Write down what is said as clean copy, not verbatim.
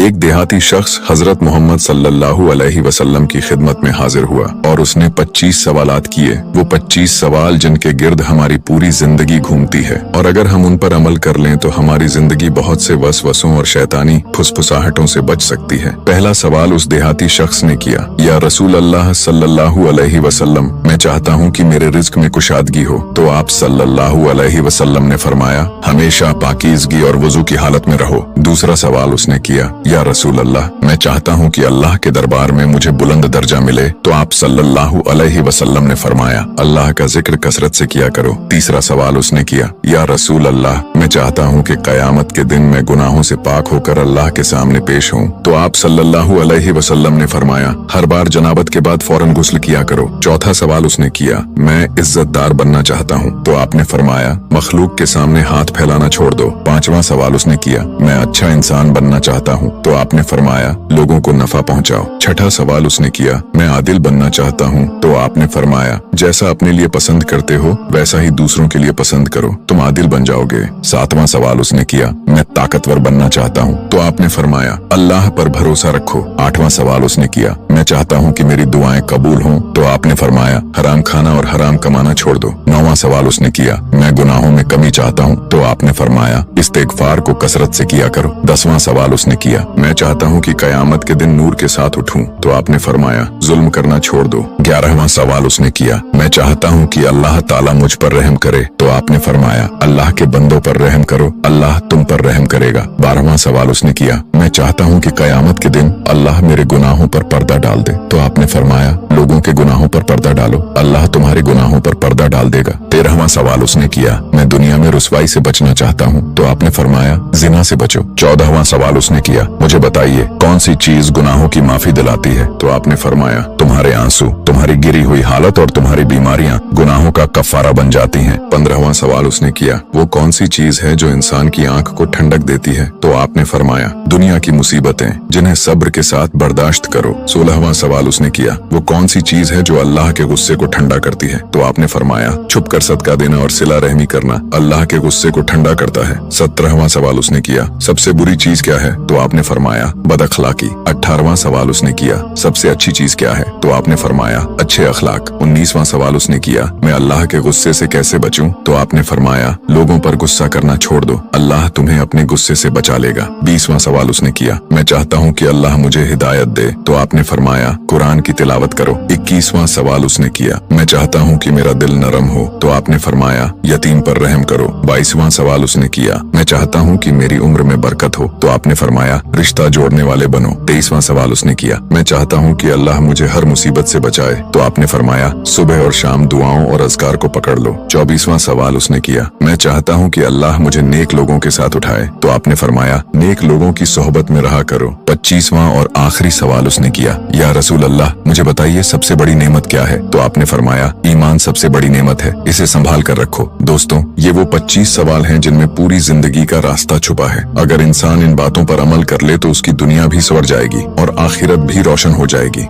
एक देहाती शख्स हजरत मोहम्मद सल्लल्लाहु अलैहि वसल्लम की खिदमत में हाजिर हुआ और उसने 25 सवालात किए। वो 25 सवाल जिनके गिर्द हमारी पूरी जिंदगी घूमती है और अगर हम उन पर अमल कर लें तो हमारी जिंदगी बहुत से वसवसों और शैतानी फुसफुसाहटों से बच सकती है। पहला सवाल उस देहाती शख्स ने किया, या रसूल अल्लाह सल्लल्लाहु अलैहि वसल्लम, मैं चाहता हूँ कि मेरे रिज्क में कुशादगी हो। तो आप सल्लल्लाहु अलैहि वसल्लम ने फरमाया, हमेशा पाकीज़गी और वुजू की हालत में रहो। दूसरा सवाल उसने किया, या रसूल अल्लाह, मैं चाहता हूँ कि अल्लाह के दरबार में मुझे बुलंद दर्जा मिले। तो आप सल्लल्लाहु अलैहि वसल्लम ने फरमाया, अल्लाह का जिक्र कसरत से किया करो। तीसरा सवाल उसने किया, या रसूल अल्लाह, मैं चाहता हूँ कि कयामत के दिन मैं गुनाहों से पाक होकर अल्लाह के सामने पेश हूँ। तो आप सल्लल्लाहु अलैहि वसल्लम ने फरमाया, हर बार जनाबत के बाद फौरन गुस्ल किया करो। चौथा सवाल उसने किया, मैं इज्जतदार बनना चाहता हूँ। तो आपने फरमाया, मखलूक के सामने हाथ फैलाना छोड़ दो। पांचवा सवाल उसने किया, मैं अच्छा इंसान बनना चाहता हूँ। तो आपने फरमाया, लोगों को नफा पहुँचाओ। छठा सवाल उसने किया, मैं आदिल बनना चाहता हूँ। तो आपने फरमाया, जैसा अपने लिए पसंद करते हो वैसा ही दूसरों के लिए पसंद करो, तुम आदिल बन जाओगे। सातवां सवाल उसने किया, मैं ताकतवर बनना चाहता हूँ। तो आपने फरमाया, अल्लाह पर भरोसा रखो। आठवां सवाल उसने किया, मैं चाहता हूँ कि मेरी दुआएं कबूल हों। तो आपने फरमाया, हराम खाना और हराम कमाना छोड़ दो। नौवां सवाल उसने किया, मैं गुनाहों में कमी चाहता हूँ। तो आपने फरमाया, इस्तिगफार को कसरत से किया करो। 10वां सवाल उसने किया, मैं चाहता हूँ कि कयामत के दिन नूर के साथ उठूं। तो आपने फरमाया, जुल्म करना छोड़ दो। 11वां सवाल उसने किया, मैं चाहता हूँ कि अल्लाह ताला मुझ पर रहम करे। तो आपने फरमाया, अल्लाह के बंदों पर रहम करो, अल्लाह तुम पर रहम करेगा। 12वां सवाल उसने किया, मैं चाहता हूँ कि कयामत के दिन अल्लाह मेरे गुनाहों पर पर्दा डाल दे। तो आपने फरमाया, लोगों के गुनाहों पर पर्दा डालो, अल्लाह तुम्हारे गुनाहों पर पर्दा डाल देगा। 13वां सवाल उसने किया, मैं दुनिया में रुसवाई से बचना चाहता हूँ। तो आपने फरमाया, जिना से बचो। 14वां सवाल उसने किया, मुझे बताइए कौन सी चीज गुनाहों की माफी दिलाती है। तो आपने फरमाया, तुम्हारे आंसू, तुम्हारी गिरी हुई हालत और तुम्हारी बीमारियां गुनाहों का कफारा बन जाती हैं। 15वां सवाल उसने किया, वो कौन सी चीज है जो इंसान की आंख को ठंडक देती है। तो आपने फरमाया, दुनिया की मुसीबतें, जिन्हें सब्र के साथ बर्दाश्त करो। 16वां सवाल उसने किया, वो कौन सी चीज है जो अल्लाह के गुस्से को ठंडा करती है। तो आपने फरमाया, छुप कर सदका देना और सिला रहमी करना अल्लाह के गुस्से को ठंडा करता है। 17वां सवाल उसने किया, सबसे बुरी चीज क्या है। तो आपने फरमाया, बदअखलाकी। 18वां सवाल उसने किया, सबसे अच्छी चीज क्या है। तो आपने फरमाया, अच्छे अखलाक। 19वां सवाल उसने किया, मैं अल्लाह के गुस्से से कैसे बचूं। तो आपने फरमाया, लोगों पर गुस्सा करना छोड़ दो, अल्लाह तुम्हें अपने गुस्से से बचा लेगा। 20वां सवाल उसने किया, मैं चाहता हूँ कि अल्लाह मुझे हिदायत दे। तो आपने फरमाया, कुरान की तिलावत करो। 21वां सवाल उसने किया, मैं चाहता हूँ कि मेरा दिल नरम हो। तो आपने फरमाया, यतीम पर रहम करो। 22वां सवाल उसने किया, मैं चाहता हूँ कि मेरी उम्र में बरकत हो। तो आपने फरमाया, रिश्ता जोड़ने वाले बनो। 23वां सवाल उसने किया, मैं चाहता हूँ कि अल्लाह मुझे हर मुसीबत से बचाए। तो आपने फरमाया, सुबह और शाम दुआओं और अज़कार को पकड़ लो। 24वां सवाल उसने किया, मैं चाहता हूँ कि अल्लाह मुझे नेक लोगों के साथ उठाए। तो आपने फरमाया, नेक लोगों की सोहबत में रहा करो। 25वां और आखिरी सवाल उसने किया, या रसूल अल्लाह, मुझे बताइए सबसे बड़ी नेमत क्या है। तो आपने फरमाया, ईमान सबसे बड़ी नेमत है, इसे संभाल कर रखो। दोस्तों, ये वो 25 सवाल हैं जिनमें पूरी जिंदगी का रास्ता छुपा है। अगर इंसान इन बातों पर अमल कर ले तो उसकी दुनिया भी संवर जाएगी और आखिरत भी रोशन हो जाएगी।